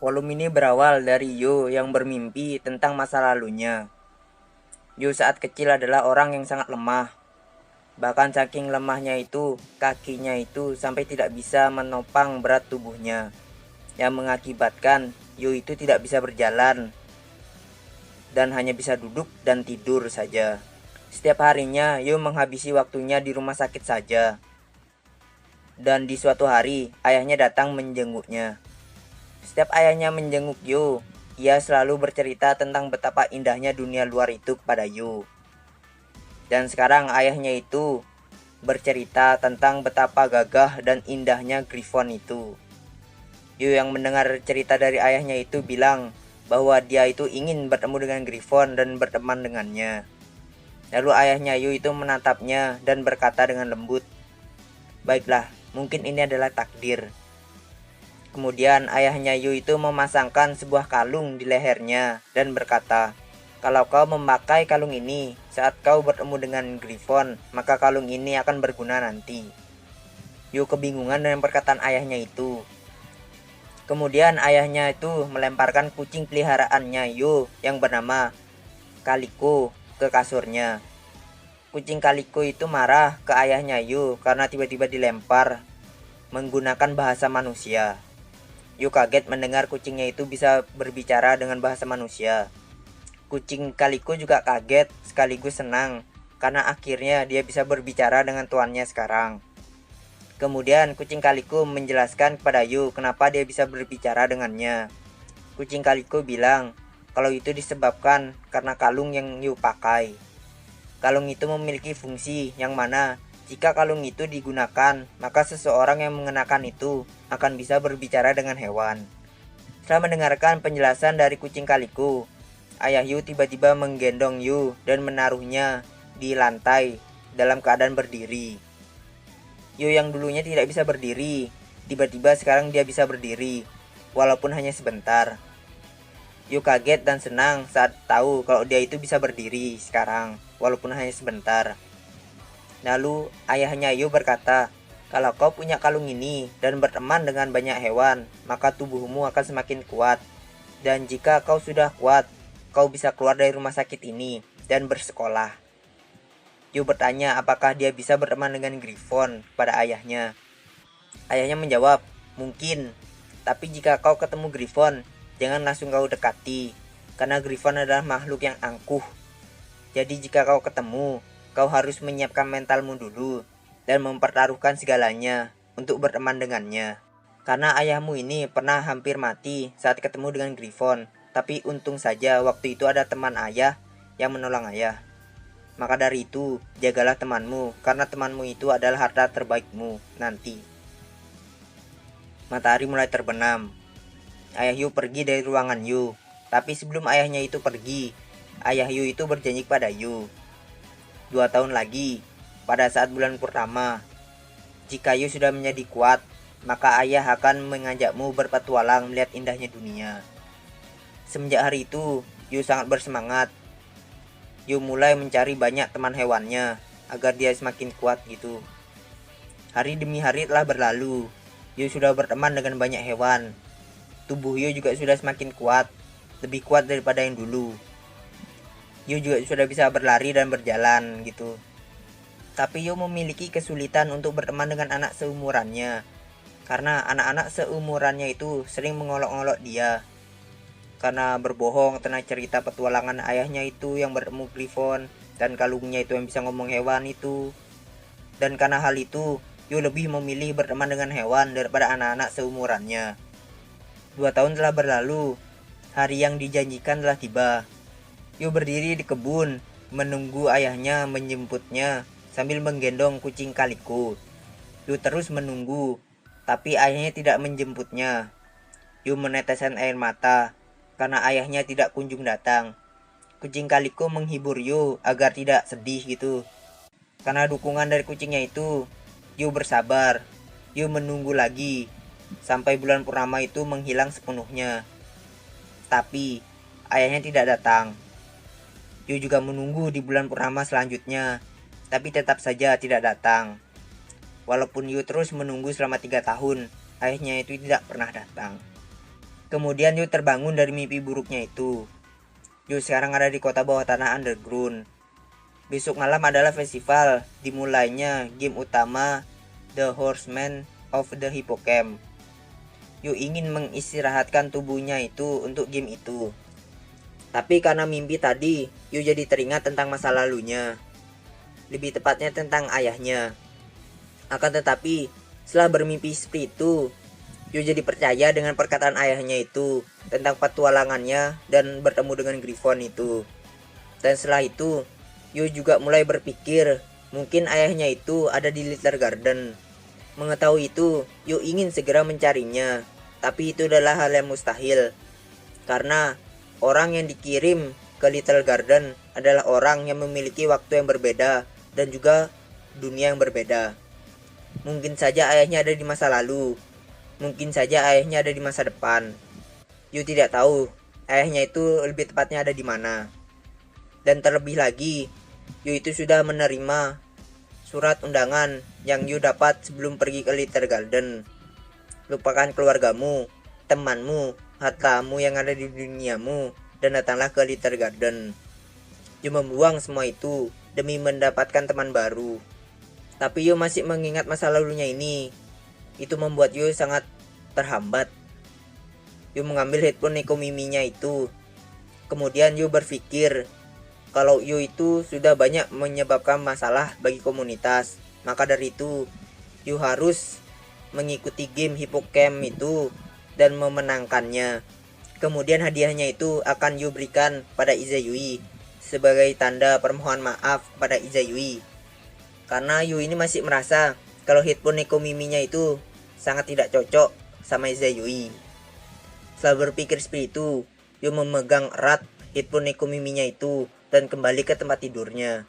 Volume ini berawal dari Yu yang bermimpi tentang masa lalunya. Yu saat kecil adalah orang yang sangat lemah. Bahkan saking lemahnya itu, kakinya itu sampai tidak bisa menopang berat tubuhnya, yang mengakibatkan Yu itu tidak bisa berjalan dan hanya bisa duduk dan tidur saja. Setiap harinya Yu menghabisi waktunya di rumah sakit saja. Dan di suatu hari, ayahnya datang menjenguknya. Setiap ayahnya menjenguk Yu, ia selalu bercerita tentang betapa indahnya dunia luar itu kepada Yu. Dan sekarang ayahnya itu bercerita tentang betapa gagah dan indahnya Griffon itu. Yu yang mendengar cerita dari ayahnya itu bilang bahwa dia itu ingin bertemu dengan Griffon dan berteman dengannya. Lalu ayahnya Yu itu menatapnya dan berkata dengan lembut, "Baiklah, mungkin ini adalah takdir." Kemudian ayahnya Yu itu memasangkan sebuah kalung di lehernya dan berkata, "Kalau kau memakai kalung ini saat kau bertemu dengan Griffon, maka kalung ini akan berguna nanti." Yu kebingungan dengan perkataan ayahnya itu. Kemudian ayahnya itu melemparkan kucing peliharaannya Yu yang bernama Kaliko ke kasurnya. Kucing Kaliko itu marah ke ayahnya Yu karena tiba-tiba dilempar menggunakan bahasa manusia. Yu kaget mendengar kucingnya itu bisa berbicara dengan bahasa manusia. Kucing Kaliko juga kaget sekaligus senang karena akhirnya dia bisa berbicara dengan tuannya sekarang. Kemudian kucing Kaliko menjelaskan kepada Yu kenapa dia bisa berbicara dengannya. Kucing Kaliko bilang kalau itu disebabkan karena kalung yang Yu pakai. Kalung itu memiliki fungsi yang mana jika kalung itu digunakan, maka seseorang yang mengenakan itu akan bisa berbicara dengan hewan. Setelah mendengarkan penjelasan dari kucing Kaliko, ayah Yu tiba-tiba menggendong Yu dan menaruhnya di lantai dalam keadaan berdiri. Yu yang dulunya tidak bisa berdiri, tiba-tiba sekarang dia bisa berdiri, walaupun hanya sebentar. Yu kaget dan senang saat tahu kalau dia itu bisa berdiri sekarang, walaupun hanya sebentar. Lalu ayahnya Yu berkata, "Kalau kau punya kalung ini dan berteman dengan banyak hewan, maka tubuhmu akan semakin kuat. Dan jika kau sudah kuat, kau bisa keluar dari rumah sakit ini dan bersekolah." Yu bertanya apakah dia bisa berteman dengan Griffon pada ayahnya. Ayahnya menjawab, "Mungkin, tapi jika kau ketemu Griffon, jangan langsung kau dekati, karena Griffon adalah makhluk yang angkuh. Jadi jika kau ketemu, kau harus menyiapkan mentalmu dulu dan mempertaruhkan segalanya untuk berteman dengannya. Karena ayahmu ini pernah hampir mati saat ketemu dengan Griffon, tapi untung saja waktu itu ada teman ayah yang menolong ayah. Maka dari itu, jagalah temanmu, karena temanmu itu adalah harta terbaikmu nanti." Matahari mulai terbenam. Ayah Yu pergi dari ruangan Yu, tapi sebelum ayahnya itu pergi, ayah Yu itu berjanji kepada Yu, 2 tahun lagi, pada saat bulan purnama, jika Yu sudah menjadi kuat, maka ayah akan mengajakmu berpetualang melihat indahnya dunia. Semenjak hari itu, Yu sangat bersemangat. Yu mulai mencari banyak teman hewannya, agar dia semakin kuat gitu. Hari demi hari telah berlalu, Yu sudah berteman dengan banyak hewan. Tubuh Yu juga sudah semakin kuat, lebih kuat daripada yang dulu. Yu juga sudah bisa berlari dan berjalan gitu. Tapi Yu memiliki kesulitan untuk berteman dengan anak seumurannya, karena anak-anak seumurannya itu sering mengolok-olok dia, karena berbohong tentang cerita petualangan ayahnya itu yang bertemu Griffon, dan kalungnya itu yang bisa ngomong hewan itu. Dan karena hal itu, Yu lebih memilih berteman dengan hewan daripada anak-anak seumurannya. 2 tahun telah berlalu, hari yang dijanjikan telah tiba. Yu berdiri di kebun, menunggu ayahnya menjemputnya sambil menggendong kucing Kaliko. Yu terus menunggu, tapi ayahnya tidak menjemputnya. Yu meneteskan air mata, karena ayahnya tidak kunjung datang. Kucing Kaliko menghibur Yu agar tidak sedih gitu. Karena dukungan dari kucingnya itu, Yu bersabar. Yu menunggu lagi, sampai bulan purnama itu menghilang sepenuhnya. Tapi, ayahnya tidak datang. Yu juga menunggu di bulan purnama selanjutnya, tapi tetap saja tidak datang. Walaupun Yu terus menunggu selama 3 tahun, ayahnya itu tidak pernah datang. Kemudian Yu terbangun dari mimpi buruknya itu. Yu sekarang ada di kota bawah tanah underground. Besok malam adalah festival, dimulainya game utama The Horsemen of the Hippocamp. Yu ingin mengistirahatkan tubuhnya itu untuk game itu. Tapi karena mimpi tadi, Yu jadi teringat tentang masa lalunya. Lebih tepatnya tentang ayahnya. Akan tetapi, setelah bermimpi seperti itu, Yu jadi percaya dengan perkataan ayahnya itu tentang petualangannya dan bertemu dengan Griffon itu. Dan setelah itu, Yu juga mulai berpikir mungkin ayahnya itu ada di Little Garden. Mengetahui itu, Yu ingin segera mencarinya, tapi itu adalah hal yang mustahil. Karena orang yang dikirim ke Little Garden adalah orang yang memiliki waktu yang berbeda dan juga dunia yang berbeda. Mungkin saja ayahnya ada di masa lalu. Mungkin saja ayahnya ada di masa depan. Yu tidak tahu ayahnya itu lebih tepatnya ada di mana. Dan terlebih lagi, Yu itu sudah menerima surat undangan yang Yu dapat sebelum pergi ke Little Garden. Lupakan keluargamu, temanmu, hartamu yang ada di duniamu, dan datanglah ke Little Garden. Yu membuang semua itu demi mendapatkan teman baru. Tapi Yu masih mengingat masa lalunya ini. Itu membuat Yu sangat terhambat. Yu mengambil headphone Neko Miminya itu. Kemudian Yu berpikir kalau Yu itu sudah banyak menyebabkan masalah bagi komunitas. Maka dari itu Yu harus mengikuti game Hippocamp itu dan memenangkannya. Kemudian hadiahnya itu akan Yu berikan pada Izayui sebagai tanda permohonan maaf pada Izayui. Karena Yu ini masih merasa kalau headphone Neko Miminya itu sangat tidak cocok sama Izayui. Setelah berpikir seperti itu, Yu memegang erat headphone Neko Miminya itu dan kembali ke tempat tidurnya.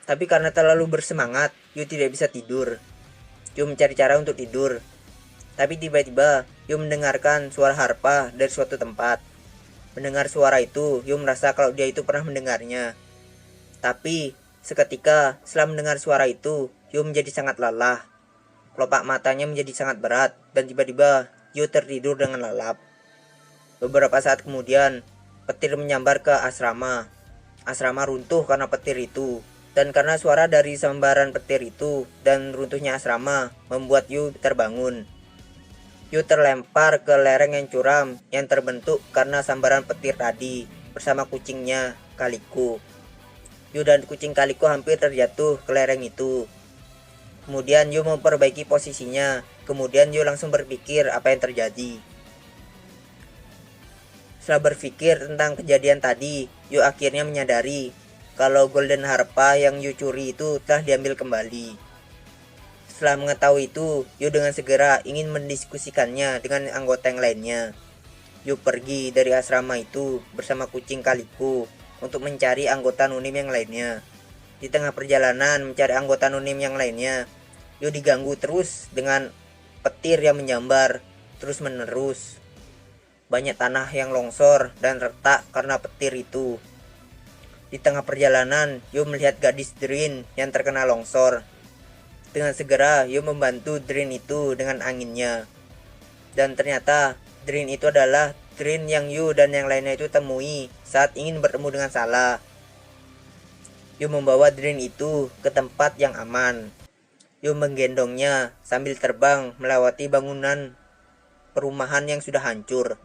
Tapi karena terlalu bersemangat, Yu tidak bisa tidur. Yu mencari cara untuk tidur. Tapi tiba-tiba Yu mendengarkan suara harpa dari suatu tempat. Mendengar suara itu, Yu merasa kalau dia itu pernah mendengarnya. Tapi seketika setelah mendengar suara itu, Yu menjadi sangat lelah. Kelopak matanya menjadi sangat berat dan tiba-tiba Yu tertidur dengan lelap. Beberapa saat kemudian, petir menyambar ke asrama. Asrama runtuh karena petir itu. Dan karena suara dari sambaran petir itu dan runtuhnya asrama membuat Yu terbangun. Yu terlempar ke lereng yang curam yang terbentuk karena sambaran petir tadi bersama kucingnya, Kaliko. Yu dan kucing Kaliko hampir terjatuh ke lereng itu. Kemudian Yu memperbaiki posisinya. Kemudian Yu langsung berpikir apa yang terjadi. Setelah berpikir tentang kejadian tadi, Yu akhirnya menyadari kalau Golden Harpa yang Yu curi itu telah diambil kembali. Setelah mengetahui itu, Yu dengan segera ingin mendiskusikannya dengan anggota yang lainnya. Yu pergi dari asrama itu bersama kucing Kaliko untuk mencari anggota Nunim yang lainnya. Di tengah perjalanan mencari anggota Nunim yang lainnya, Yu diganggu terus dengan petir yang menyambar terus menerus. Banyak tanah yang longsor dan retak karena petir itu. Di tengah perjalanan, Yu melihat gadis Drin yang terkena longsor. Dengan segera, Yu membantu Drin itu dengan anginnya. Dan ternyata, Drin itu adalah Drin yang Yu dan yang lainnya itu temui saat ingin bertemu dengan Salah. Yu membawa Drin itu ke tempat yang aman. Yu menggendongnya sambil terbang melewati bangunan perumahan yang sudah hancur.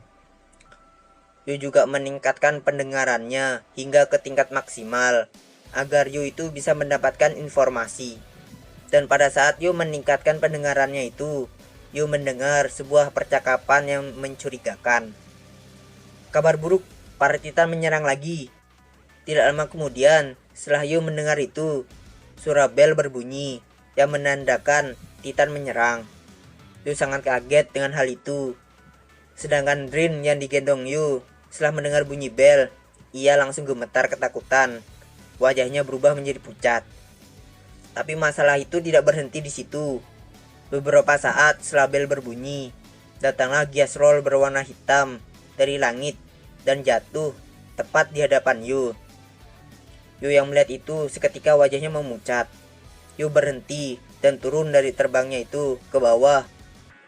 Yu juga meningkatkan pendengarannya hingga ke tingkat maksimal agar Yu itu bisa mendapatkan informasi. Dan pada saat Yu meningkatkan pendengarannya itu, Yu mendengar sebuah percakapan yang mencurigakan. Kabar buruk, para Titan menyerang lagi. Tidak lama kemudian, setelah Yu mendengar itu, suara bel berbunyi yang menandakan Titan menyerang. Yu sangat kaget dengan hal itu. Sedangkan Drin yang digendong Yu, setelah mendengar bunyi bel, ia langsung gemetar ketakutan. Wajahnya berubah menjadi pucat. Tapi masalah itu tidak berhenti di situ. Beberapa saat setelah bel berbunyi, datanglah Gyasrol berwarna hitam dari langit dan jatuh tepat di hadapan Yu. Yu yang melihat itu seketika wajahnya memucat. Yu berhenti dan turun dari terbangnya itu ke bawah.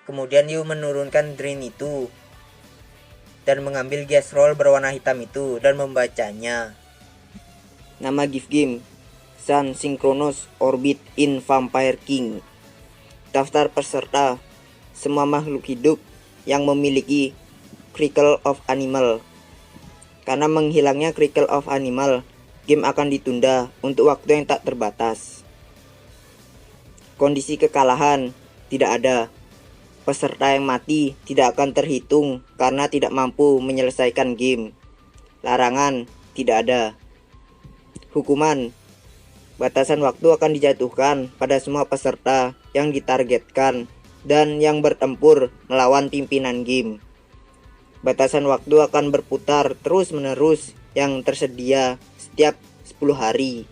Kemudian Yu menurunkan Drin itu. dan mengambil gas roll berwarna hitam itu dan membacanya. Nama gift game, Sun Synchronous Orbit in Vampire King. Daftar peserta, semua makhluk hidup yang memiliki Crackle of Animal. Karena menghilangnya Crackle of Animal, game akan ditunda untuk waktu yang tak terbatas. Kondisi kekalahan tidak ada. Peserta yang mati tidak akan terhitung karena tidak mampu menyelesaikan game. Larangan tidak ada. Hukuman, batasan waktu akan dijatuhkan pada semua peserta yang ditargetkan dan yang bertempur melawan pimpinan game. Batasan waktu akan berputar terus-menerus yang tersedia setiap 10 hari.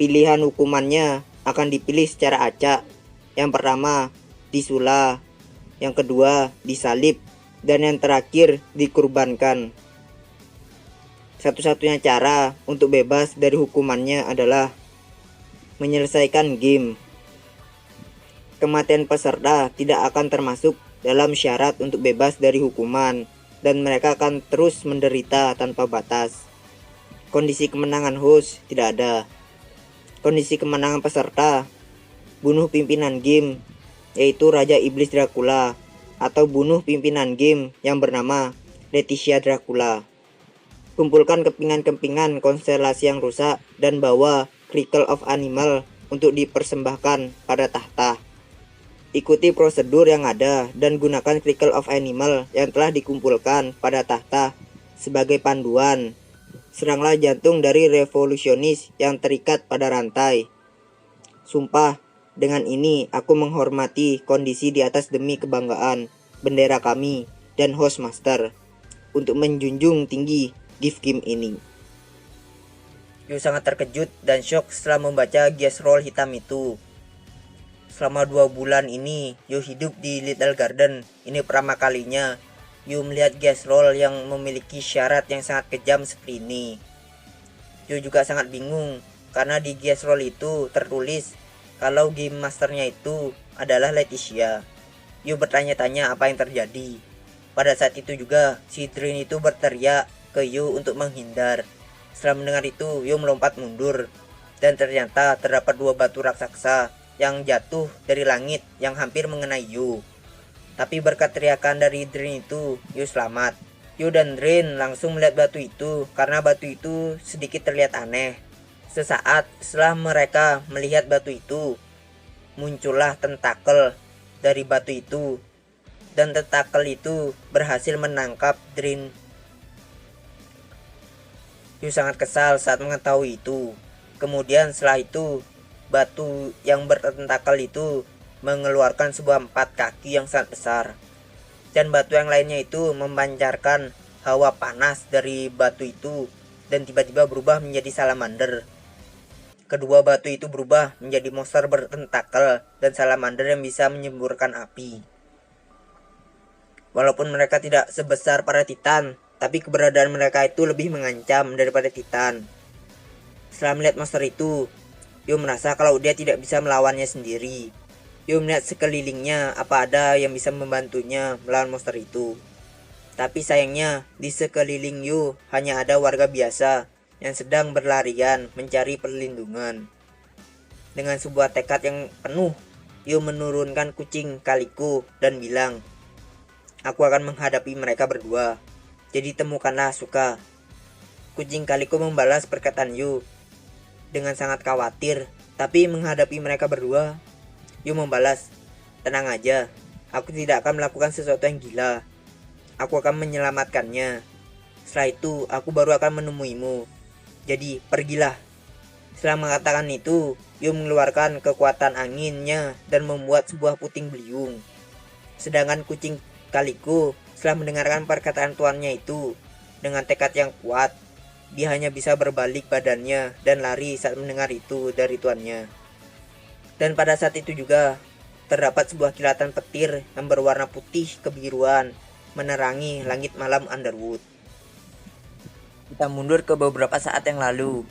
Pilihan hukumannya akan dipilih secara acak. Yang pertama, disula, yang kedua, disalib, dan yang terakhir, dikurbankan. Satu-satunya cara untuk bebas dari hukumannya adalah menyelesaikan game. Kematian peserta tidak akan termasuk dalam syarat untuk bebas dari hukuman, dan mereka akan terus menderita tanpa batas. Kondisi kemenangan host tidak ada. Kondisi kemenangan peserta, bunuh pimpinan game, yaitu Raja Iblis Dracula, atau bunuh pimpinan game yang bernama Leticia Dracula. Kumpulkan kepingan-kepingan konstelasi yang rusak dan bawa Crackle of Animal untuk dipersembahkan pada tahta. Ikuti prosedur yang ada dan gunakan Crackle of Animal yang telah dikumpulkan pada tahta sebagai panduan. Seranglah jantung dari revolusionis yang terikat pada rantai. Sumpah, dengan ini aku menghormati kondisi di atas demi kebanggaan bendera kami dan host master untuk menjunjung tinggi gift game ini. Yu sangat terkejut dan shock setelah membaca gas roll hitam itu. Selama 2 bulan ini Yu hidup di Little Garden. Ini pertama kalinya Yu melihat gas roll yang memiliki syarat yang sangat kejam seperti ini. Yu juga sangat bingung karena di gas roll itu tertulis kalau game masternya itu adalah Leticia. Yu bertanya-tanya apa yang terjadi. Pada saat itu juga si Drin itu berteriak ke Yu untuk menghindar. Setelah mendengar itu, Yu melompat mundur dan ternyata terdapat 2 batu raksasa yang jatuh dari langit yang hampir mengenai Yu. Tapi berkat teriakan dari Drin itu, Yu selamat. Yu dan Drin langsung melihat batu itu karena batu itu sedikit terlihat aneh. Sesaat setelah mereka melihat batu itu, muncullah tentakel dari batu itu, dan tentakel itu berhasil menangkap Drin. Yu sangat kesal saat mengetahui itu. Kemudian setelah itu, batu yang bertentakel itu mengeluarkan sebuah 4 kaki yang sangat besar. Dan batu yang lainnya itu memancarkan hawa panas dari batu itu dan tiba-tiba berubah menjadi salamander. Kedua batu itu berubah menjadi monster bertentakel dan salamander yang bisa menyemburkan api. Walaupun mereka tidak sebesar para Titan, tapi keberadaan mereka itu lebih mengancam daripada Titan. Setelah melihat monster itu, Yu merasa kalau dia tidak bisa melawannya sendiri. Yu melihat sekelilingnya apa ada yang bisa membantunya melawan monster itu. Tapi sayangnya di sekeliling Yu hanya ada warga biasa yang sedang berlarian mencari perlindungan. Dengan sebuah tekad yang penuh, Yu menurunkan kucing Kaliko dan bilang, "Aku akan menghadapi mereka berdua, jadi temukanlah Asuka." Kucing Kaliko membalas perkataan Yu dengan sangat khawatir, tapi menghadapi mereka berdua, Yu membalas, "Tenang aja, aku tidak akan melakukan sesuatu yang gila. Aku akan menyelamatkannya. Setelah itu, aku baru akan menemuimu. Jadi, pergilah." Setelah mengatakan itu, Yu mengeluarkan kekuatan anginnya dan membuat sebuah puting beliung. Sedangkan kucing Kaliko setelah mendengarkan perkataan tuannya itu, dengan tekad yang kuat, dia hanya bisa berbalik badannya dan lari saat mendengar itu dari tuannya. Dan pada saat itu juga, terdapat sebuah kilatan petir yang berwarna putih kebiruan menerangi langit malam Underwood. Kita mundur ke beberapa saat yang lalu.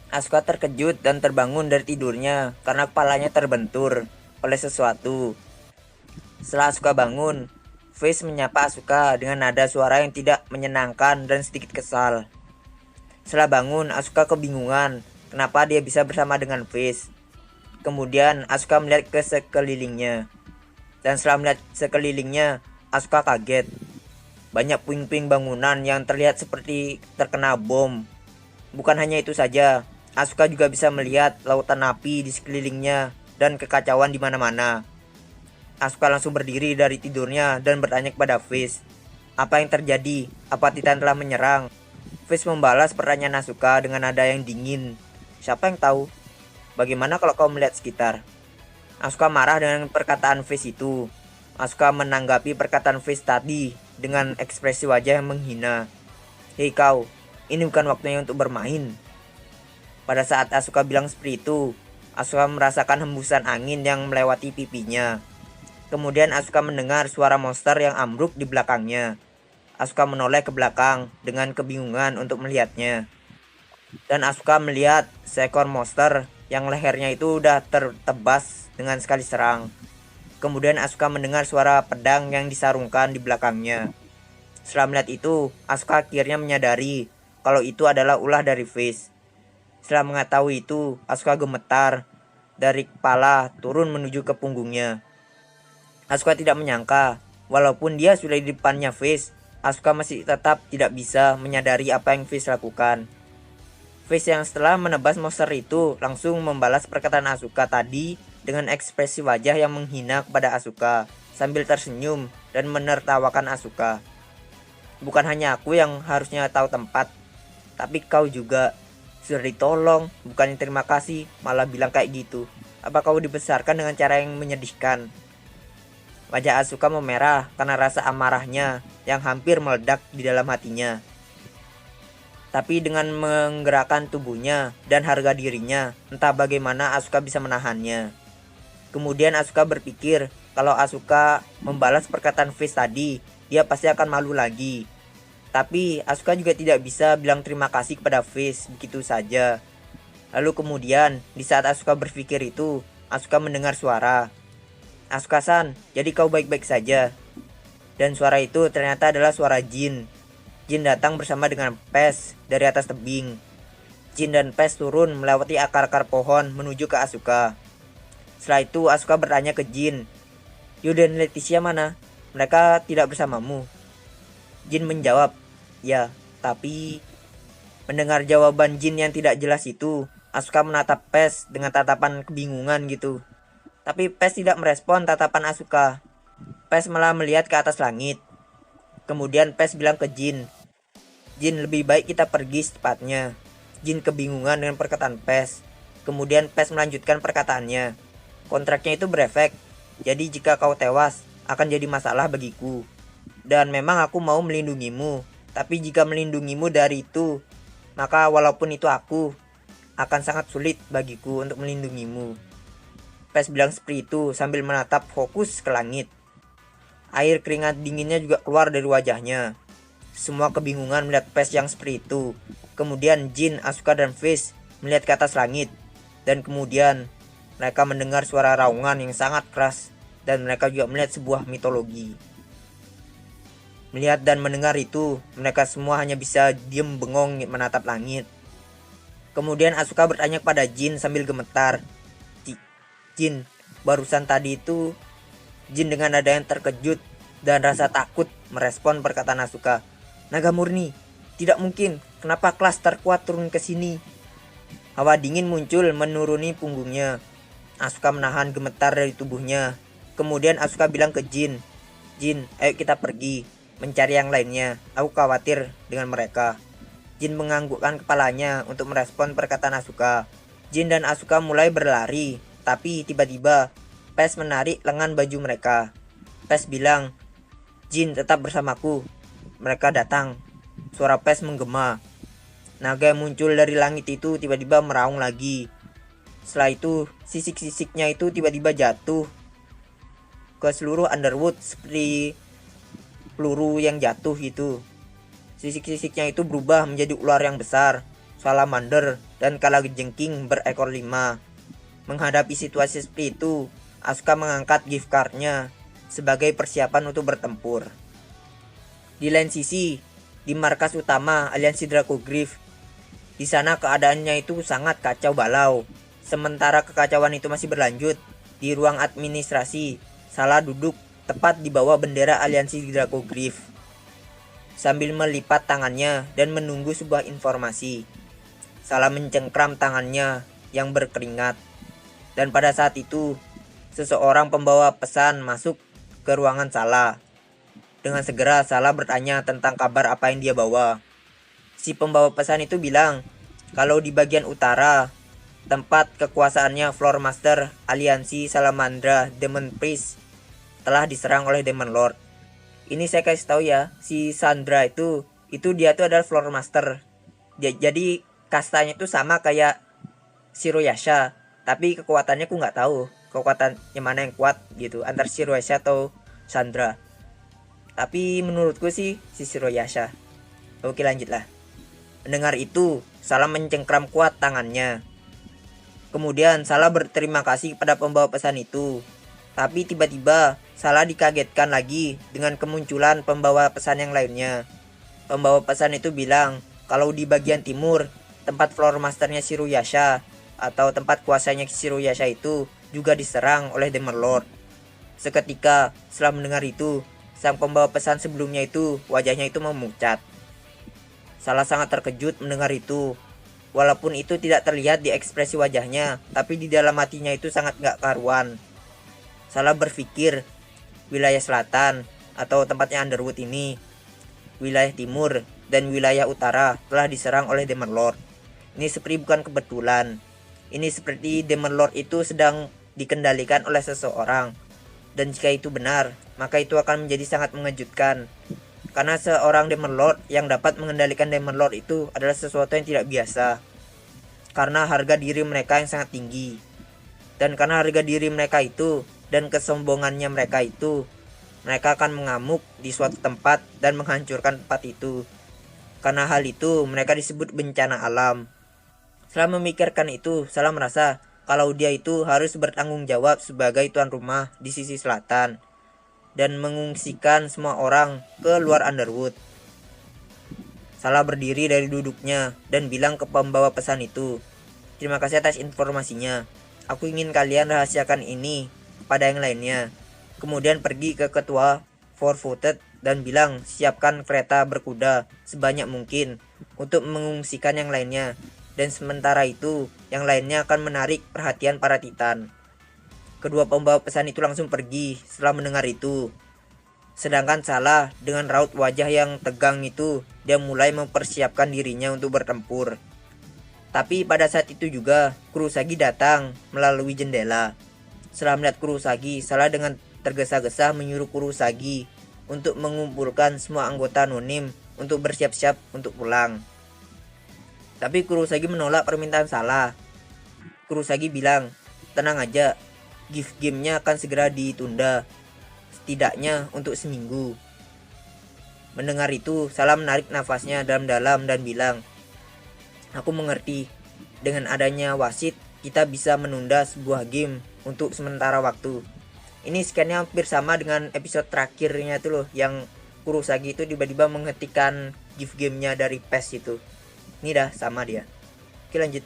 Asuka terkejut dan terbangun dari tidurnya karena kepalanya terbentur oleh sesuatu. Setelah Asuka bangun, Face menyapa Asuka dengan nada suara yang tidak menyenangkan dan sedikit kesal. Setelah bangun, Asuka kebingungan kenapa dia bisa bersama dengan Face. Kemudian Asuka melihat ke sekelilingnya. Dan setelah melihat sekelilingnya, Asuka kaget. Banyak puing-puing bangunan yang terlihat seperti terkena bom. Bukan hanya itu saja, Asuka juga bisa melihat lautan api di sekelilingnya dan kekacauan di mana-mana. Asuka langsung berdiri dari tidurnya dan bertanya kepada Face, apa yang terjadi? Apa Titan telah menyerang? Face membalas pertanyaan Asuka dengan nada yang dingin. Siapa yang tahu? Bagaimana kalau kau melihat sekitar? Asuka marah dengan perkataan Face itu. Asuka menanggapi perkataan Face tadi dengan ekspresi wajah yang menghina. Hei kau, ini bukan waktunya untuk bermain. Pada saat Asuka bilang seperti itu, Asuka merasakan hembusan angin yang melewati pipinya. Kemudian Asuka mendengar suara monster yang ambruk di belakangnya. Asuka menoleh ke belakang dengan kebingungan untuk melihatnya. Dan Asuka melihat seekor monster yang lehernya itu udah tertebas dengan sekali serang. Kemudian Asuka mendengar suara pedang yang disarungkan di belakangnya. Setelah melihat itu, Asuka akhirnya menyadari kalau itu adalah ulah dari Face. Setelah mengetahui itu, Asuka gemetar dari kepala turun menuju ke punggungnya. Asuka tidak menyangka, walaupun dia sudah di depannya Face, Asuka masih tetap tidak bisa menyadari apa yang Face lakukan. Face yang setelah menebas monster itu langsung membalas perkataan Asuka tadi dengan ekspresi wajah yang menghina kepada Asuka sambil tersenyum dan menertawakan Asuka. Bukan hanya aku yang harusnya tahu tempat, tapi kau juga. Sudah ditolong, bukannya terima kasih, malah bilang kayak gitu. Apa kau dibesarkan dengan cara yang menyedihkan? Wajah Asuka memerah karena rasa amarahnya yang hampir meledak di dalam hatinya. Tapi dengan menggerakkan tubuhnya dan harga dirinya, entah bagaimana Asuka bisa menahannya. Kemudian Asuka berpikir kalau Asuka membalas perkataan Face tadi, dia pasti akan malu lagi. Tapi Asuka juga tidak bisa bilang terima kasih kepada Face begitu saja. Lalu kemudian, di saat Asuka berpikir itu, Asuka mendengar suara. Asuka-san, jadi kau baik-baik saja. Dan suara itu ternyata adalah suara Jin. Jin datang bersama dengan Pes dari atas tebing. Jin dan Pes turun melewati akar-akar pohon menuju ke Asuka. Setelah itu Asuka bertanya ke Jin, Yu dan Leticia mana? Mereka tidak bersamamu. Jin menjawab, ya, tapi... Mendengar jawaban Jin yang tidak jelas itu, Asuka menatap Pes dengan tatapan kebingungan gitu. Tapi Pes tidak merespon tatapan Asuka. Pes malah melihat ke atas langit. Kemudian Pes bilang ke Jin, Jin, lebih baik kita pergi secepatnya. Jin kebingungan dengan perkataan Pes. Kemudian Pes melanjutkan perkataannya. Kontraknya itu berefek, jadi jika kau tewas, akan jadi masalah bagiku. Dan memang aku mau melindungimu, tapi jika melindungimu dari itu, maka walaupun itu aku, akan sangat sulit bagiku untuk melindungimu. Pes bilang seperti itu sambil menatap fokus ke langit. Air keringat dinginnya juga keluar dari wajahnya. Semua kebingungan melihat Pes yang seperti itu. Kemudian Jin, Asuka, dan Face melihat ke atas langit. Dan kemudian mereka mendengar suara raungan yang sangat keras. Dan mereka juga melihat sebuah mitologi. Melihat dan mendengar itu, mereka semua hanya bisa diam bengong menatap langit. Kemudian Asuka bertanya kepada Jin sambil gemetar. Jin, barusan tadi itu... Jin dengan nada yang terkejut dan rasa takut merespon perkataan Asuka. Naga murni, tidak mungkin. Kenapa kelas terkuat turun ke sini? Hawa dingin muncul menuruni punggungnya. Asuka menahan gemetar dari tubuhnya. Kemudian Asuka bilang ke Jin, Jin, ayo kita pergi, mencari yang lainnya. Aku khawatir dengan mereka. Jin menganggukkan kepalanya untuk merespon perkataan Asuka. Jin dan Asuka mulai berlari. Tapi tiba-tiba Pes menarik lengan baju mereka. Pes bilang, Jin tetap bersamaku. Mereka datang. Suara Pes menggema. Naga yang muncul dari langit itu tiba-tiba meraung lagi. Setelah itu sisik-sisiknya itu tiba-tiba jatuh ke seluruh Underwood seperti peluru yang jatuh gitu. Sisik-sisiknya itu berubah menjadi ular yang besar, salamander, dan kalajengking berekor 5. Menghadapi situasi seperti itu, Asuka mengangkat gift cardnya. sebagai persiapan untuk bertempur. Di lain sisi, di markas utama aliansi Dracogryph, di sana keadaannya itu sangat kacau balau. Sementara kekacauan itu masih berlanjut, di ruang administrasi, Salah duduk tepat di bawah bendera aliansi Dracogryph, sambil melipat tangannya dan menunggu sebuah informasi. Salah mencengkram tangannya yang berkeringat. Dan pada saat itu, seseorang pembawa pesan masuk ke ruangan Salah. Dengan segera Salah bertanya tentang kabar apa yang dia bawa. Si pembawa pesan itu bilang kalau di bagian utara, tempat kekuasaannya Floor Master aliansi Salamandra Demon Priest telah diserang oleh Demon Lord. Ini saya kasih tahu ya, si Sandra itu dia tuh adalah Floor Master. Jadi kastanya itu sama kayak Shiroyasha, tapi kekuatannya aku nggak tahu kekuatannya mana yang kuat gitu, antar Shiroyasha atau Sandra. Tapi menurutku sih si Shiroyasha. Oke, lanjutlah. Mendengar itu, Salah mencengkram kuat tangannya. Kemudian Salah berterima kasih kepada pembawa pesan itu. Tapi tiba-tiba Salah dikagetkan lagi dengan kemunculan pembawa pesan yang lainnya. Pembawa pesan itu bilang kalau di bagian timur, tempat floor masternya Shiroyasha atau tempat kuasanya Shiroyasha itu juga diserang oleh Demon Lord. Seketika setelah mendengar itu, sang pembawa pesan sebelumnya itu wajahnya itu memucat. Salah sangat terkejut mendengar itu. Walaupun itu tidak terlihat di ekspresi wajahnya, tapi di dalam hatinya itu sangat gak karuan. Salah berpikir, wilayah selatan atau tempatnya Underwood ini, wilayah timur dan wilayah utara telah diserang oleh Demon Lord. Ini seperti bukan kebetulan. Ini seperti Demon Lord itu sedang dikendalikan oleh seseorang. Dan jika itu benar, maka itu akan menjadi sangat mengejutkan. Karena seorang Demon Lord yang dapat mengendalikan Demon Lord itu adalah sesuatu yang tidak biasa. Karena harga diri mereka yang sangat tinggi. Dan karena harga diri mereka itu dan kesombongannya mereka itu, mereka akan mengamuk di suatu tempat dan menghancurkan tempat itu. Karena hal itu mereka disebut bencana alam. Setelah memikirkan itu, Salah merasa kalau dia itu harus bertanggung jawab sebagai tuan rumah di sisi selatan dan mengungsikan semua orang ke luar Underwood. Salah berdiri dari duduknya dan bilang ke pembawa pesan itu, "Terima kasih atas informasinya. Aku ingin kalian rahasiakan ini kepada yang lainnya." Kemudian pergi ke ketua Four-Footed dan bilang siapkan kereta berkuda sebanyak mungkin untuk mengungsikan yang lainnya. Dan sementara itu, yang lainnya akan menarik perhatian para Titan. Kedua pembawa pesan itu langsung pergi setelah mendengar itu. Sedangkan Salah dengan raut wajah yang tegang itu, dia mulai mempersiapkan dirinya untuk bertempur. Tapi pada saat itu juga, Kurosagi datang melalui jendela. Setelah melihat Kurosagi, Salah dengan tergesa-gesa menyuruh Kurosagi untuk mengumpulkan semua anggota Nonim untuk bersiap-siap untuk pulang. Tapi Kurosagi menolak permintaan Salah. Kurosagi bilang, "Tenang aja, gift game-nya akan segera ditunda, setidaknya untuk seminggu." Mendengar itu, Salah menarik nafasnya dalam-dalam dan bilang, "Aku mengerti, dengan adanya wasit, kita bisa menunda sebuah game untuk sementara waktu." Ini scan-nya hampir sama dengan episode terakhirnya itu loh, yang Kurosagi itu tiba-tiba menghentikan gift game-nya dari PES itu. Ini dah sama dia. Oke, lanjut.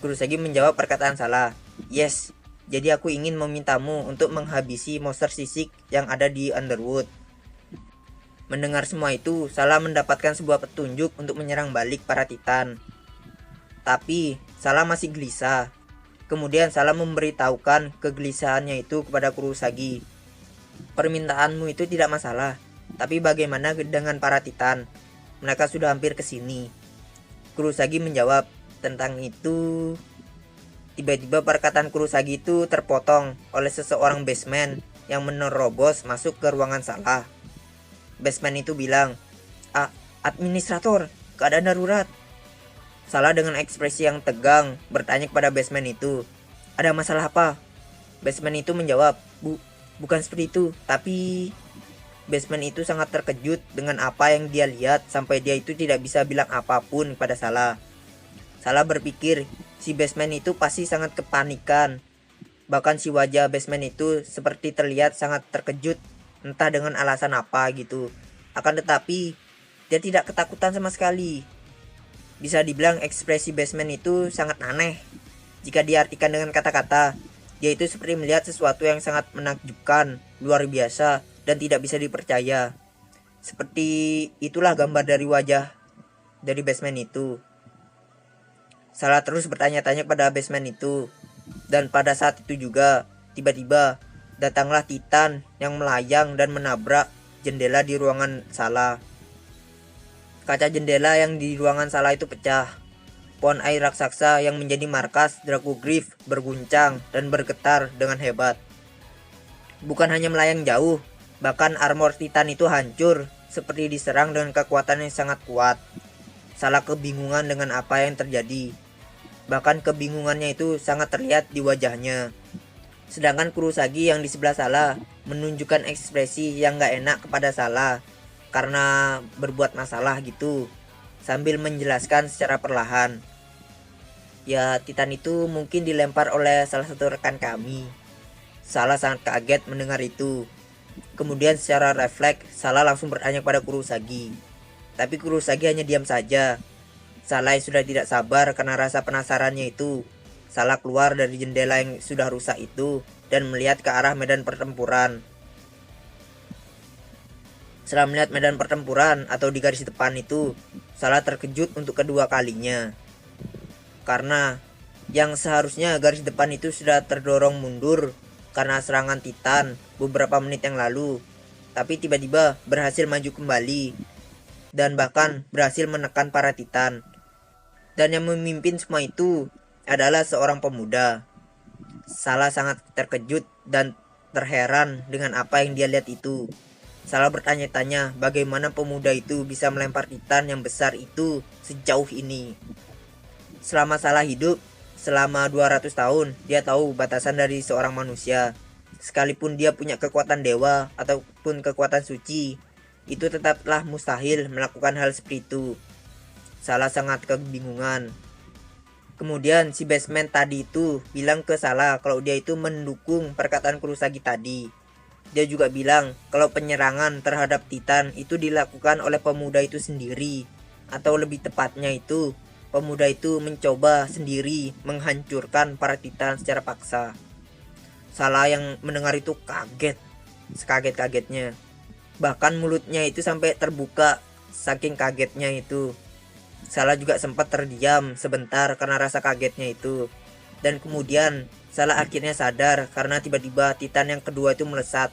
Kurosagi menjawab perkataan Salah. "Yes, jadi aku ingin memintamu untuk menghabisi monster sisik yang ada di Underwood." Mendengar semua itu, Salah mendapatkan sebuah petunjuk untuk menyerang balik para Titan. Tapi Salah masih gelisah. Kemudian Salah memberitahukan kegelisahannya itu kepada Kurosagi. "Permintaanmu itu tidak masalah, tapi bagaimana dengan para Titan? Mereka sudah hampir ke sini." Kurosagi menjawab tentang itu. Tiba-tiba perkataan Kurosagi itu terpotong oleh seseorang baseman yang menerobos masuk ke ruangan Salah. Baseman itu bilang, "Administrator, keadaan darurat." Salah dengan ekspresi yang tegang bertanya kepada baseman itu, "Ada masalah apa?" Baseman itu menjawab, Bukan seperti itu, tapi..." Baseman itu sangat terkejut dengan apa yang dia lihat sampai dia itu tidak bisa bilang apapun kepada Salah. Salah berpikir si baseman itu pasti sangat kepanikan. Bahkan si wajah basement itu seperti terlihat sangat terkejut, entah dengan alasan apa gitu. Akan tetapi, dia tidak ketakutan sama sekali. Bisa dibilang ekspresi basement itu sangat aneh. Jika diartikan dengan kata-kata, dia itu seperti melihat sesuatu yang sangat menakjubkan, luar biasa, dan tidak bisa dipercaya. Seperti itulah gambar dari wajah dari basement itu. Salah terus bertanya-tanya pada basement itu. Dan pada saat itu juga, tiba-tiba datanglah Titan yang melayang dan menabrak jendela di ruangan Salah. Kaca jendela yang di ruangan Salah itu pecah. Pohon air raksasa yang menjadi markas Dracogryph berguncang dan bergetar dengan hebat. Bukan hanya melayang jauh, bahkan armor Titan itu hancur seperti diserang dengan kekuatan yang sangat kuat. Salah kebingungan dengan apa yang terjadi. Bahkan kebingungannya itu sangat terlihat di wajahnya. Sedangkan Kurosagi yang di sebelah Salah menunjukkan ekspresi yang gak enak kepada Salah karena berbuat masalah gitu, sambil menjelaskan secara perlahan. Ya, Titan itu mungkin dilempar oleh salah satu rekan kami. Salah sangat kaget mendengar itu. Kemudian secara refleks Salah langsung bertanya pada Kurosagi. Tapi Kurosagi hanya diam saja. Salah yang sudah tidak sabar karena rasa penasarannya itu. Salah keluar dari jendela yang sudah rusak itu dan melihat ke arah medan pertempuran. Setelah melihat medan pertempuran atau di garis depan itu, Salah terkejut untuk kedua kalinya. Karena yang seharusnya garis depan itu sudah terdorong mundur karena serangan Titan beberapa menit yang lalu, tapi tiba-tiba berhasil maju kembali dan bahkan berhasil menekan para Titan. Dan yang memimpin semua itu adalah seorang pemuda. Salah sangat terkejut dan terheran dengan apa yang dia lihat itu. Salah bertanya-tanya bagaimana pemuda itu bisa melempar Titan yang besar itu sejauh ini. Selama Salah hidup, selama 200 tahun, dia tahu batasan dari seorang manusia. Sekalipun dia punya kekuatan dewa ataupun kekuatan suci, itu tetaplah mustahil melakukan hal seperti itu. Salah sangat kebingungan. Kemudian si basement tadi itu bilang ke Salah kalau dia itu mendukung perkataan Kurosagi tadi. Dia juga bilang kalau penyerangan terhadap Titan itu dilakukan oleh pemuda itu sendiri. Atau lebih tepatnya itu, pemuda itu mencoba sendiri menghancurkan para Titan secara paksa. Salah yang mendengar itu kaget, sekaget-kagetnya. Bahkan mulutnya itu sampai terbuka saking kagetnya itu. Salah juga sempat terdiam sebentar karena rasa kagetnya itu. Dan kemudian Salah akhirnya sadar karena tiba-tiba Titan yang kedua itu melesat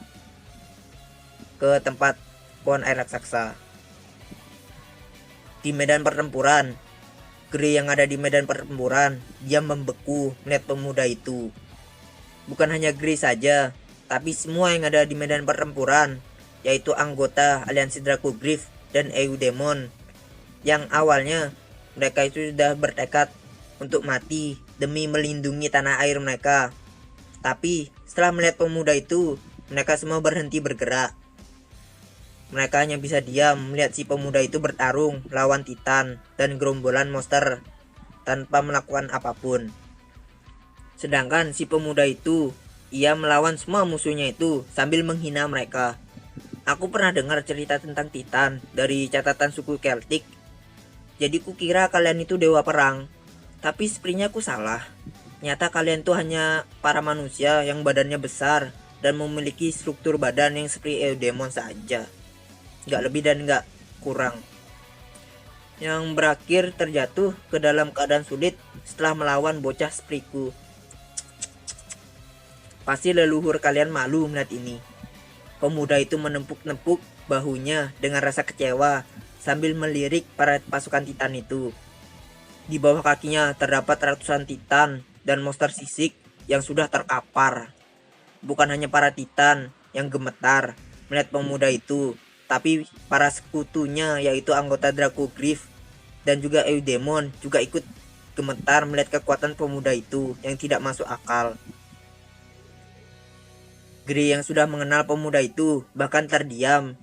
ke tempat pohon air raksasa. Di medan pertempuran, Grey yang ada di medan pertempuran, dia membeku melihat pemuda itu. Bukan hanya Grey saja, tapi semua yang ada di medan pertempuran, yaitu anggota aliansi Dracogryph dan Eudemon, yang awalnya mereka itu sudah bertekad untuk mati demi melindungi tanah air mereka. Tapi setelah melihat pemuda itu, mereka semua berhenti bergerak. Mereka hanya bisa diam melihat si pemuda itu bertarung lawan Titan dan gerombolan monster tanpa melakukan apapun. Sedangkan si pemuda itu, ia melawan semua musuhnya itu sambil menghina mereka. Aku pernah dengar cerita tentang Titan dari catatan suku Celtic. Jadi kukira kalian itu dewa perang. Tapi sepertinya aku salah. Ternyata kalian tuh hanya para manusia yang badannya besar dan memiliki struktur badan yang seperti Eudemon saja. Gak lebih dan gak kurang. Yang berakhir terjatuh ke dalam keadaan sulit setelah melawan bocah sepriku. Pasti leluhur kalian malu melihat ini. Pemuda itu menempuk-nempuk bahunya dengan rasa kecewa sambil melirik para pasukan Titan itu. Di bawah kakinya terdapat ratusan Titan dan monster sisik yang sudah terkapar. Bukan hanya para Titan yang gemetar melihat pemuda itu, tapi para sekutunya yaitu anggota Dracogryph dan juga Eudemon juga ikut gemetar melihat kekuatan pemuda itu yang tidak masuk akal. Grey yang sudah mengenal pemuda itu bahkan terdiam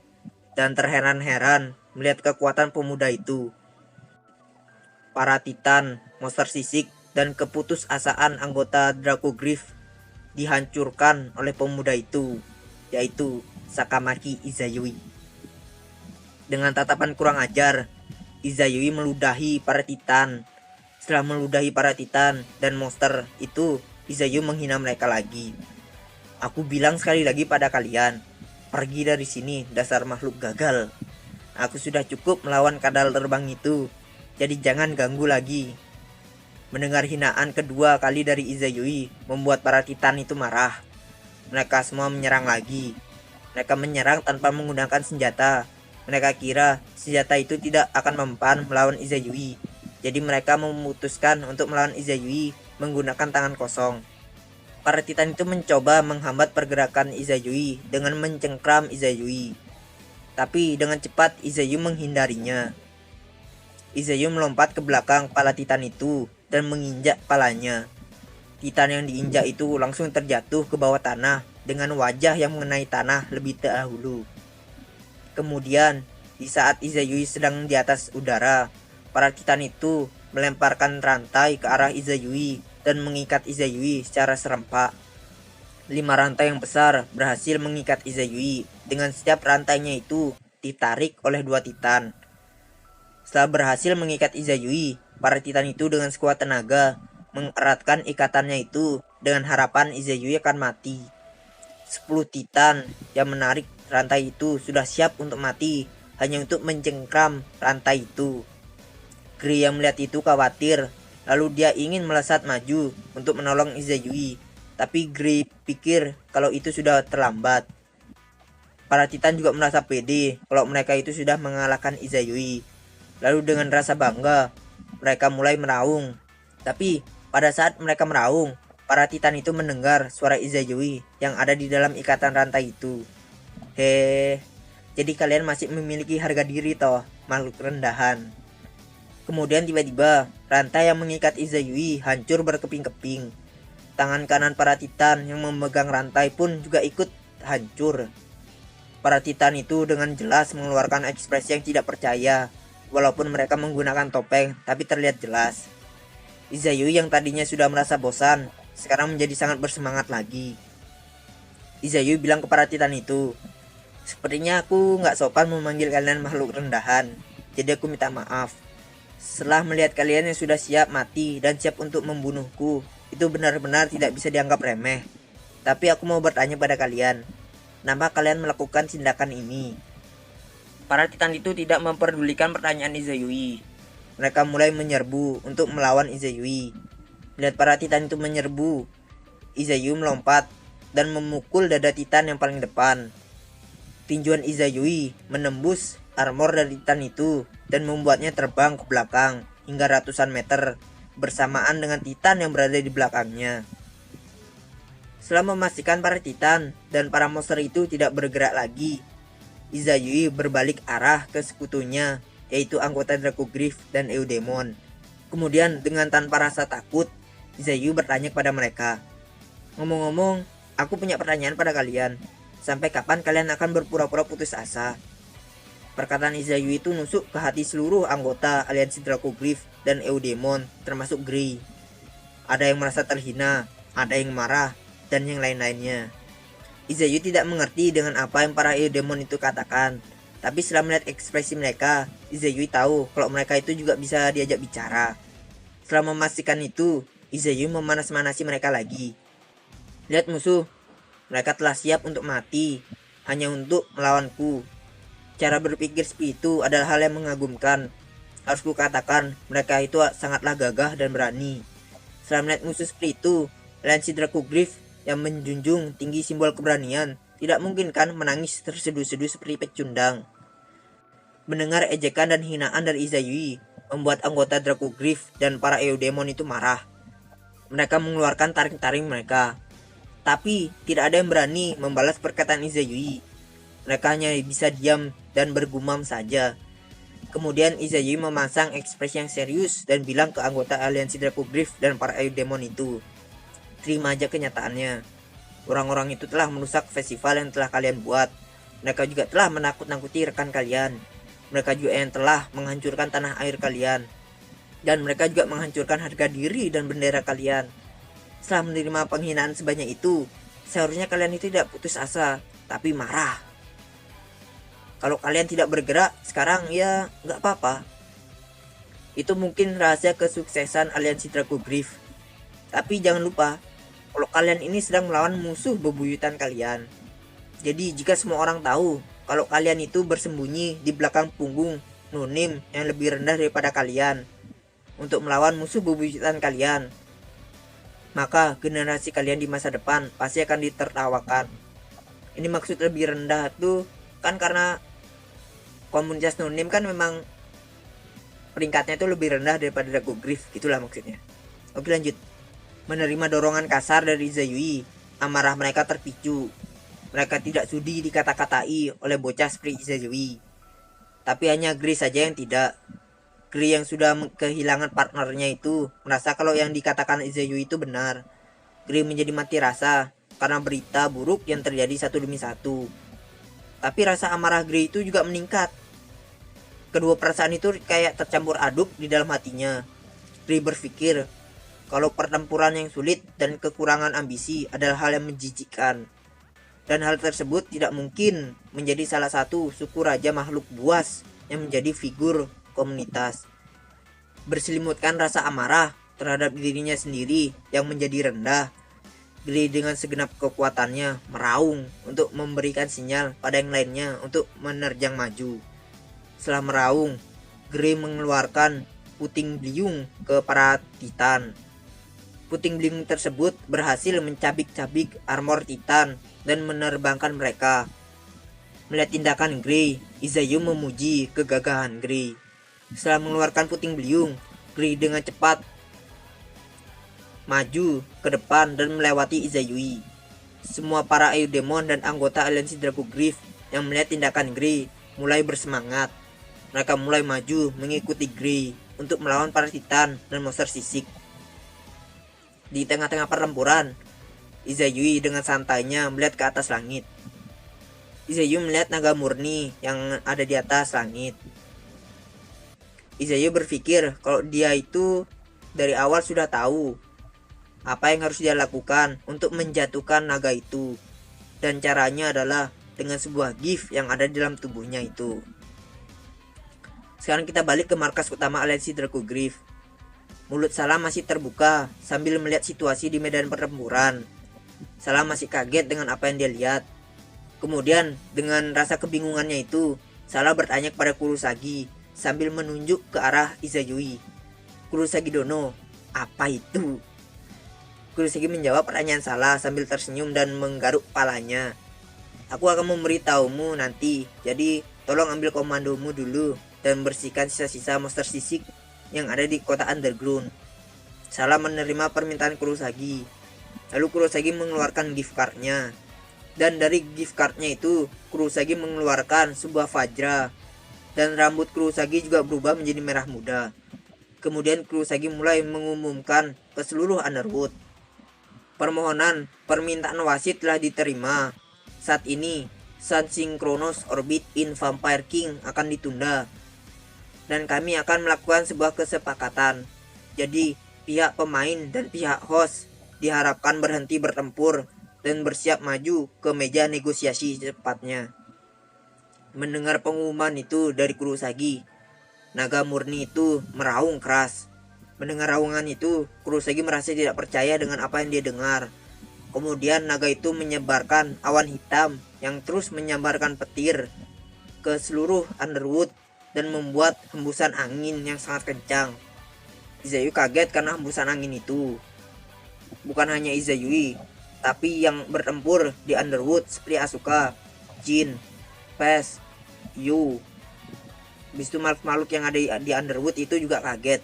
dan terheran-heran melihat kekuatan pemuda itu. Para Titan, monster sisik, dan keputusasaan anggota Dracogryph dihancurkan oleh pemuda itu, yaitu Sakamaki Izayui. Dengan tatapan kurang ajar, Izayui meludahi para titan. Setelah meludahi para titan dan monster itu, Izayui menghina mereka lagi. Aku bilang sekali lagi pada kalian, pergi dari sini dasar makhluk gagal. Aku sudah cukup melawan kadal terbang itu, jadi jangan ganggu lagi. Mendengar hinaan kedua kali dari Izayui membuat para titan itu marah. Mereka semua menyerang lagi. Mereka menyerang tanpa menggunakan senjata. Mereka kira senjata itu tidak akan mempan melawan Izayui. Jadi mereka memutuskan untuk melawan Izayui menggunakan tangan kosong. Para titan itu mencoba menghambat pergerakan Izayui dengan mencengkram Izayui. Tapi dengan cepat Izayui menghindarinya. Izayui melompat ke belakang kepala titan itu dan menginjak kepalanya. Titan yang diinjak itu langsung terjatuh ke bawah tanah dengan wajah yang mengenai tanah lebih dahulu. Kemudian, di saat Izayui sedang di atas udara, para titan itu melemparkan rantai ke arah Izayui dan mengikat Izayui secara serempak. 5 rantai yang besar berhasil mengikat Izayui. Dengan setiap rantainya itu ditarik oleh 2 titan. Setelah berhasil mengikat Izayui, para titan itu dengan sekuat tenaga mengeratkan ikatannya itu dengan harapan Izayui akan mati. 10 titan yang menarik rantai itu sudah siap untuk mati hanya untuk mencengkram rantai itu. Grey yang melihat itu khawatir, lalu dia ingin melesat maju untuk menolong Izayui, tapi Grey pikir kalau itu sudah terlambat. Para titan juga merasa pede kalau mereka itu sudah mengalahkan Izayui. Lalu dengan rasa bangga, mereka mulai meraung. Tapi pada saat mereka meraung, para titan itu mendengar suara Izayui yang ada di dalam ikatan rantai itu. Jadi kalian masih memiliki harga diri toh, makhluk rendahan. Kemudian tiba-tiba, rantai yang mengikat Izayui hancur berkeping-keping. Tangan kanan para titan yang memegang rantai pun juga ikut hancur. Para titan itu dengan jelas mengeluarkan ekspresi yang tidak percaya. Walaupun mereka menggunakan topeng, tapi terlihat jelas. Izayui yang tadinya sudah merasa bosan, sekarang menjadi sangat bersemangat lagi. Izayui bilang ke para titan itu, sepertinya aku nggak sopan memanggil kalian makhluk rendahan, jadi aku minta maaf. Setelah melihat kalian yang sudah siap mati dan siap untuk membunuhku, itu benar-benar tidak bisa dianggap remeh. Tapi aku mau bertanya pada kalian, kenapa kalian melakukan tindakan ini? Para titan itu tidak memperdulikan pertanyaan Izayui. Mereka mulai menyerbu untuk melawan Izayui. Melihat para titan itu menyerbu, Izayui melompat dan memukul dada titan yang paling depan. Tinjuan Izayui menembus armor dari titan itu dan membuatnya terbang ke belakang hingga ratusan meter bersamaan dengan titan yang berada di belakangnya. Setelah memastikan para titan dan para monster itu tidak bergerak lagi, Izayui berbalik arah ke sekutunya, yaitu anggota Dracogryph dan Eudemon. Kemudian dengan tanpa rasa takut, Izayui bertanya kepada mereka, ngomong-ngomong, aku punya pertanyaan pada kalian. Sampai kapan kalian akan berpura-pura putus asa? Perkataan Izayui itu nusuk ke hati seluruh anggota aliansi Dracogryph dan Eudemon, termasuk Grey. Ada yang merasa terhina, ada yang marah, dan yang lain-lainnya. Izayui tidak mengerti dengan apa yang para Eudemon itu katakan. Tapi setelah melihat ekspresi mereka, Izayui tahu kalau mereka itu juga bisa diajak bicara. Setelah memastikan itu, Izayui memanas-manasi mereka lagi. Lihat musuh, mereka telah siap untuk mati, hanya untuk melawanku. Cara berpikir seperti itu adalah hal yang mengagumkan. Harus kukatakan, mereka itu sangatlah gagah dan berani. Setelah melihat musuh seperti itu, aliansi Dracogryph yang menjunjung tinggi simbol keberanian tidak mungkin kan menangis terseduh-seduh seperti pecundang. Mendengar ejekan dan hinaan dari Izayui membuat anggota Dracogryph dan para Eudemon itu marah. Mereka mengeluarkan taring-taring mereka. Tapi tidak ada yang berani membalas perkataan Izayui. Mereka hanya bisa diam dan bergumam saja. Kemudian Izayui memasang ekspresi yang serius dan bilang ke anggota aliansi Dracogryph dan para Eudemon itu, terima aja kenyataannya. Orang-orang itu telah merusak festival yang telah kalian buat. Mereka juga telah menakut-nakuti rekan kalian. Mereka juga yang telah menghancurkan tanah air kalian. Dan mereka juga menghancurkan harga diri dan bendera kalian. Setelah menerima penghinaan sebanyak itu, seharusnya kalian itu tidak putus asa, tapi marah. Kalau kalian tidak bergerak sekarang, ya nggak apa-apa. Itu mungkin rahasia kesuksesan aliansi Dracogryph. Tapi jangan lupa, kalau kalian ini sedang melawan musuh bebuyutan kalian. Jadi jika semua orang tahu kalau kalian itu bersembunyi di belakang punggung Nonim yang lebih rendah daripada kalian untuk melawan musuh bebuyutan kalian, maka generasi kalian di masa depan pasti akan ditertawakan. Ini maksud lebih rendah tuh kan karena komunitas Nonim kan memang peringkatnya itu lebih rendah daripada Dracogryph, gitulah maksudnya. Oke, lanjut. Menerima dorongan kasar dari Izayui, amarah mereka terpicu. Mereka tidak sudi dikata-katai oleh bocah seperti Izayui. Tapi hanya Gray saja yang tidak. Gray yang sudah kehilangan partnernya itu merasa kalau yang dikatakan Izayui itu benar. Gray menjadi mati rasa karena berita buruk yang terjadi satu demi satu. Tapi rasa amarah Gray itu juga meningkat. Kedua perasaan itu kayak tercampur aduk di dalam hatinya. Gray berpikir kalau pertempuran yang sulit dan kekurangan ambisi adalah hal yang menjijikkan. Dan hal tersebut tidak mungkin menjadi salah satu suku raja makhluk buas yang menjadi figur komunitas. Berselimutkan rasa amarah terhadap dirinya sendiri yang menjadi rendah, Gray dengan segenap kekuatannya meraung untuk memberikan sinyal pada yang lainnya untuk menerjang maju. Setelah meraung, Gray mengeluarkan puting beliung ke para Titan. Puting beliung tersebut berhasil mencabik-cabik armor Titan dan menerbangkan mereka. Melihat tindakan Gray, Izayui memuji kegagahan Gray. Setelah mengeluarkan puting beliung, Gray dengan cepat maju ke depan dan melewati Izayui. Semua para Eudemon dan anggota aliansi Dracogryph yang melihat tindakan Gray mulai bersemangat. Mereka mulai maju mengikuti Gray untuk melawan para Titan dan monster sisik. Di tengah-tengah pertempuran, Izayui dengan santainya melihat ke atas langit. Izayui melihat naga murni yang ada di atas langit. Izayui berpikir kalau dia itu dari awal sudah tahu apa yang harus dia lakukan untuk menjatuhkan naga itu. Dan caranya adalah dengan sebuah gift yang ada di dalam tubuhnya itu. Sekarang kita balik ke markas utama aliansi Dracogryph. Mulut Salah masih terbuka sambil melihat situasi di medan pertempuran. Salah masih kaget dengan apa yang dia lihat. Kemudian dengan rasa kebingungannya itu, Salah bertanya kepada Kurosagi sambil menunjuk ke arah Izayui. Kurosagi Dono, apa itu? Kurosagi menjawab pertanyaan Salah sambil tersenyum dan menggaruk kepalanya. Aku akan memberitahumu nanti, jadi tolong ambil komandomu dulu dan bersihkan sisa-sisa monster sisik yang ada di kota underground. Salah menerima permintaan Kurosagi. Lalu Kurosagi mengeluarkan gift cardnya. Dan dari gift cardnya itu, Kurosagi mengeluarkan sebuah Vajra. Dan rambut Kurosagi juga berubah menjadi merah muda. Kemudian Kurosagi mulai mengumumkan ke seluruh Underwood. Permintaan wasit telah diterima. Saat ini, Sun Synchronous Orbit in Vampire King akan ditunda. Dan kami akan melakukan sebuah kesepakatan. Jadi, pihak pemain dan pihak host diharapkan berhenti bertempur dan bersiap maju ke meja negosiasi secepatnya. Mendengar pengumuman itu dari Kurosagi, naga murni itu meraung keras. Mendengar raungan itu, Kurosagi merasa tidak percaya dengan apa yang dia dengar. Kemudian naga itu menyebarkan awan hitam yang terus menyambarkan petir ke seluruh Underwood dan membuat hembusan angin yang sangat kencang. Izayui kaget karena hembusan angin itu. Bukan hanya Izayui, tapi yang bertempur di Underwood seperti Asuka, Jin, Pes, Yu. Habis itu makhluk-makhluk yang ada di Underwood itu juga kaget.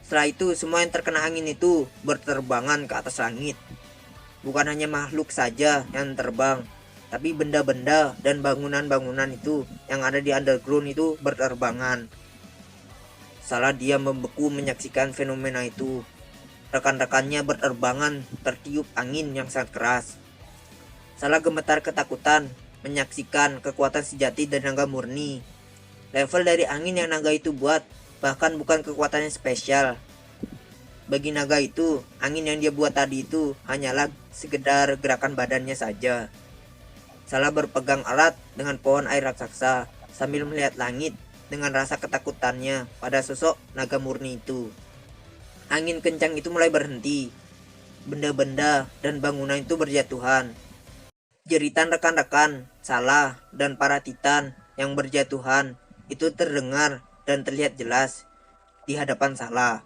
Setelah itu semua yang terkena angin itu berterbangan ke atas langit. Bukan hanya makhluk saja yang terbang, tapi benda-benda dan bangunan-bangunan itu yang ada di underground itu berterbangan. Salah dia membeku menyaksikan fenomena itu. Rekan-rekannya berterbangan tertiup angin yang sangat keras. Salah gemetar ketakutan menyaksikan kekuatan sejati dan naga murni. Level dari angin yang naga itu buat bahkan bukan kekuatannya spesial. Bagi naga itu, angin yang dia buat tadi itu hanyalah sekedar gerakan badannya saja. Salah berpegang erat dengan pohon air raksasa sambil melihat langit dengan rasa ketakutannya pada sosok naga murni itu. Angin kencang itu mulai berhenti. Benda-benda dan bangunan itu berjatuhan. Jeritan rekan-rekan, Salah, dan para titan yang berjatuhan itu terdengar dan terlihat jelas di hadapan Salah.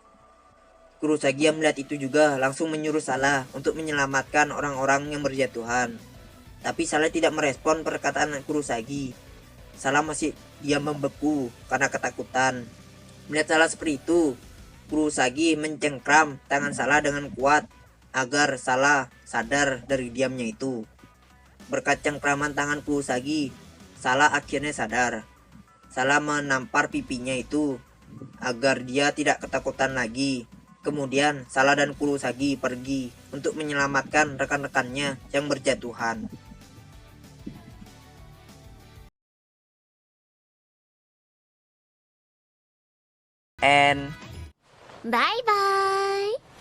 Kurosagi yang melihat itu juga langsung menyuruh Salah untuk menyelamatkan orang-orang yang berjatuhan. Tapi Salah tidak merespon perkataan Kurosagi. Salah masih diam membeku karena ketakutan. Melihat Salah seperti itu, Kurosagi mencengkram tangan Salah dengan kuat agar Salah sadar dari diamnya itu. Berkat cengkraman tangan Kurosagi, Salah akhirnya sadar. Salah menampar pipinya itu agar dia tidak ketakutan lagi. Kemudian Salah dan Kurosagi pergi untuk menyelamatkan rekan-rekannya yang berjatuhan. And Bye bye.